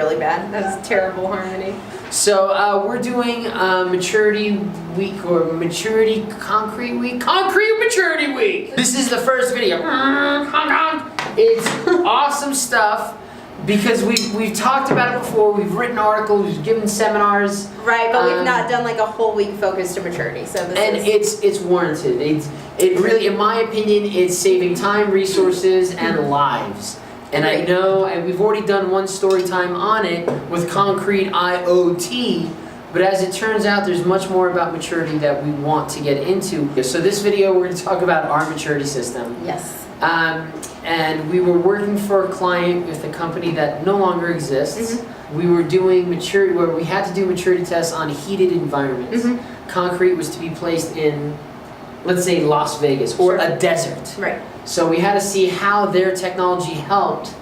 really bad. That was terrible harmony. So we're doing Maturity Week or Maturity Concrete Week. Concrete Maturity Week! This is the first video. It's awesome stuff because we've talked about it before. We've written articles, we've given seminars. Right, but we've not done like a whole week focused to maturity. So this it's warranted. It really, in my opinion, it's saving time, resources, and lives. And I know, and we've already done one story time on it with Concrete IoT, but as it turns out, there's much more about maturity that we want to get into. So this video, we're going to talk about our maturity system. Yes. And we were working for a client with a company that no longer exists. We were doing maturity, where we had to do maturity tests on heated environments. Concrete was to be placed in, let's say, Las Vegas or a desert. Right. So we had to see how their technology helped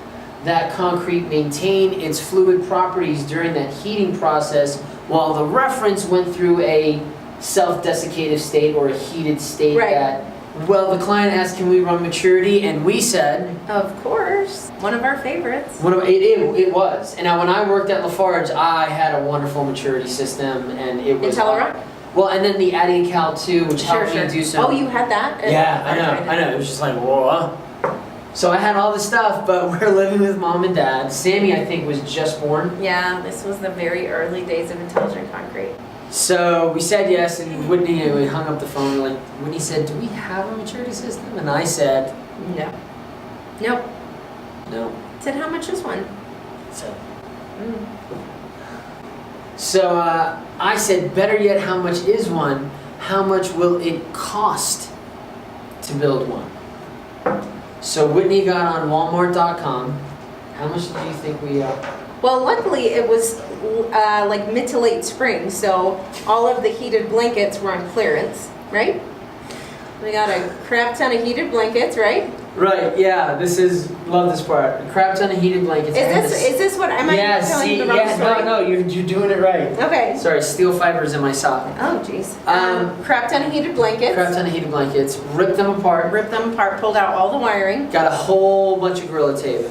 that concrete maintain its fluid properties during that heating process while the reference went through a self-desiccative state or a heated state that, well, the client asked, can we run maturity? And we said... Of course. One of our favorites. It was. And now when I worked at Lafarge, I had a wonderful maturity system and it was... In Telluride? Well, and then the ADDing-Cal 2, which helped me do some... Oh, you had that? Yeah, I know. It was just like, whoa. So I had all this stuff, but we're living with mom and dad. Sammy, I think, was just born. Yeah, this was the very early days of Intelligent Concrete. So we said yes, and Whitney, we hung up the phone. Like, Whitney said, do we have a maturity system? And I said... No. Nope. No. I said, how much is one? So I said, better yet, how much is one? How much will it cost to build one? So Whitney got on Walmart.com. How much do you think we... Well, luckily it was like mid to late spring, so all of the heated blankets were on clearance, right? We got a crap ton of heated blankets, right? Right, yeah, love this part. A crap ton of heated blankets. Is this what, am I telling you the wrong story? No, you're doing it right. Okay. Sorry, steel fibers in my sock. Oh, jeez. Crap ton of heated blankets. Crap ton of heated blankets. Ripped them apart. Pulled out all the wiring. Got a whole bunch of Gorilla Tape.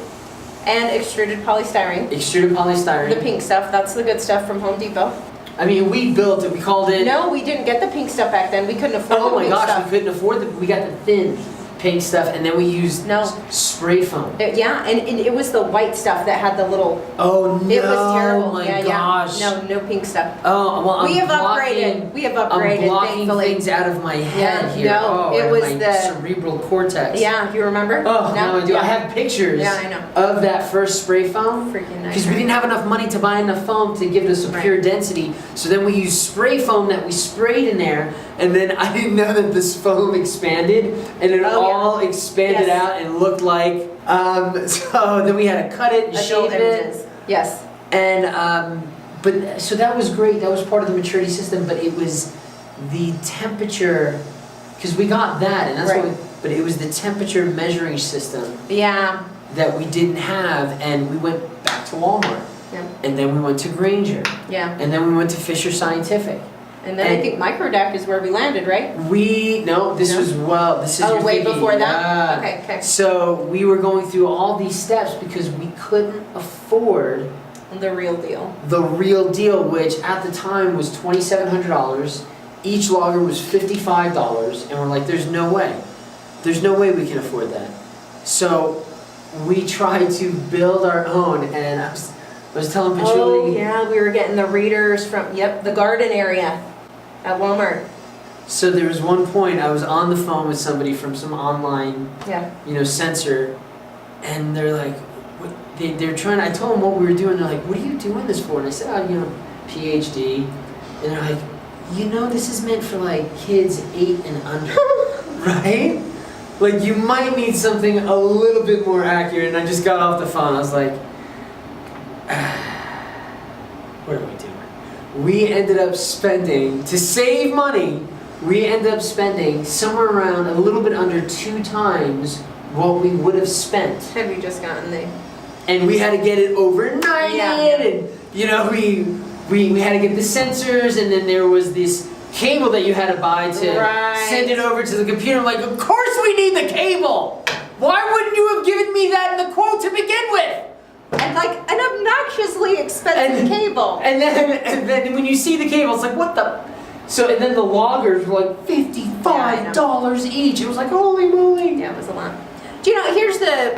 And extruded polystyrene. Extruded polystyrene. The pink stuff, that's the good stuff from Home Depot. I mean, we built it, we called it... No, we didn't get the pink stuff back then. We couldn't afford the pink stuff. We couldn't afford we got the thin pink stuff, and then we used spray foam. Yeah, and it was the white stuff that had the little... Oh, no. It was terrible. My gosh. Yeah. No pink stuff. Oh, well, We have upgraded, I'm blocking thankfully. things out of my head here. No, it was my the cerebral cortex. Yeah, you remember? Oh, no, I do. I have pictures of that first spray foam. Freaking nice. Because we didn't have enough money to buy enough foam to give us a pure density. So then we used spray foam that we sprayed in there. And then I didn't know that this foam expanded. And it all expanded out and looked like... so then we had to cut it and shape it. Yes. And... But so that was great. That was part of the maturity system. But it was the temperature, because we got that, and that's but it was the temperature measuring system. Yeah. That we didn't have, and we went back to Walmart. Yeah. And then we went to Grainger. Yeah. And then we went to Fisher Scientific. And then I think Microdeck is where we landed, right? This is way before that? Okay. So we were going through all these steps because we couldn't afford the real deal. The real deal, which at the time was $2,700. Each logger was $55, and we're like, there's no way. There's no way we can afford that. So we tried to build our own, and I was telling Patchouli... Oh, yeah, we were getting the readers from, the garden area at Walmart. So there was one point I was on the phone with somebody from some online, sensor, and they're like, they're trying. I told them what we were doing. They're like, "What are you doing this for?" And I said, PhD. And they're like, this is meant for like kids 8 and under, right? Like you might need something a little bit more accurate. And I just got off the phone. I was like, what are we doing? We ended up spending, to save money, we ended up spending somewhere around a little bit under 2 times what we would have spent. Had we just gotten the... And we had to get it overnight, and we had to get the sensors, and then there was this cable that you had to buy to send it over to the computer. I'm like, of course we need the cable! Why wouldn't you have given me that in the quote to begin with? And like an obnoxiously expensive cable. And then when you see the cable, it's like, what the? So, and then the loggers were like $55 each. It was like, holy moly. Yeah, it was a lot. Do you know, here's the,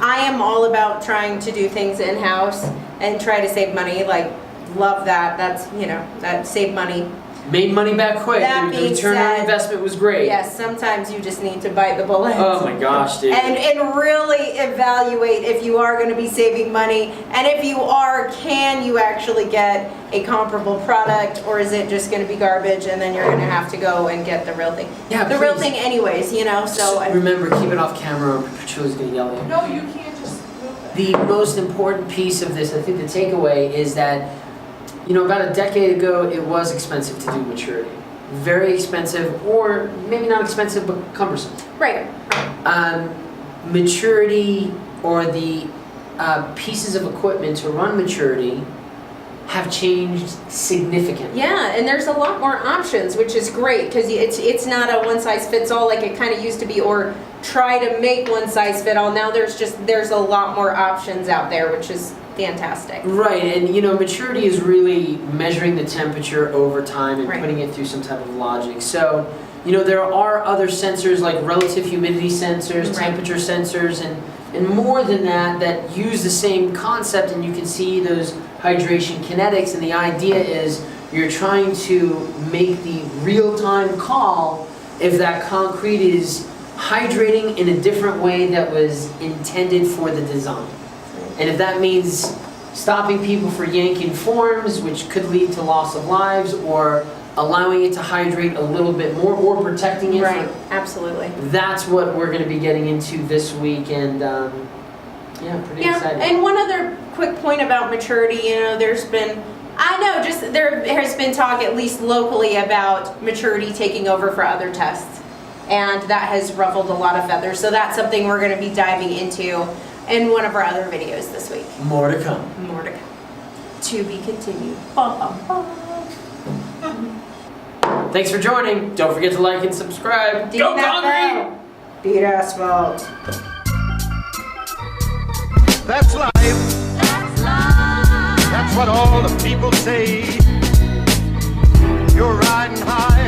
I am all about trying to do things in-house and try to save money. Like, love that. That's, you know, that save money. Made money back quick. That The being return on said, investment was great. Yes, sometimes you just need to bite the bullet. Oh my gosh, dude. And really evaluate if you are going to be saving money. And if you are, can you actually get a comparable product, or is it just going to be garbage and then you're going to have to go and get the real thing? Yeah, the real please. thing anyways, you know, so. Remember, keep it off camera or Patricia's going to yell at you. No, you can't just move it. The most important piece of this, I think the takeaway is that, you know, about a decade ago, it was expensive to do maturity. Very expensive, or maybe not expensive, but cumbersome. Right. Maturity, or the pieces of equipment to run maturity, have changed significantly. Yeah, and there's a lot more options, which is great, because it's not a one size fits all like it kind of used to be, or try to make one size fit all. Now there's a lot more options out there, which is fantastic. Right, and you know, maturity is really measuring the temperature over time and Right. putting it through some type of logic. So, you know, there are other sensors like relative humidity sensors, Right. temperature sensors, and more than that, that use the same concept, and you can see those hydration kinetics, and the idea is you're trying to make the real-time call if that concrete is hydrating in a different way that was intended for the design. And if that means stopping people for yanking forms, which could lead to loss of lives, or allowing it to hydrate a little bit more, or protecting it, Right, absolutely. that's what we're going to be getting into this week, and yeah, pretty excited. And one other quick point about maturity, you know, there has been talk, at least locally, about maturity taking over for other tests. And that has ruffled a lot of feathers. So that's something we're going to be diving into in one of our other videos this week. More to come. More to come. To be continued. Bum, bum, bum. Thanks for joining. Don't forget to like and subscribe. Beat Go that Congreve! bell. Beat asphalt. That's life. That's what all the people say. You're riding high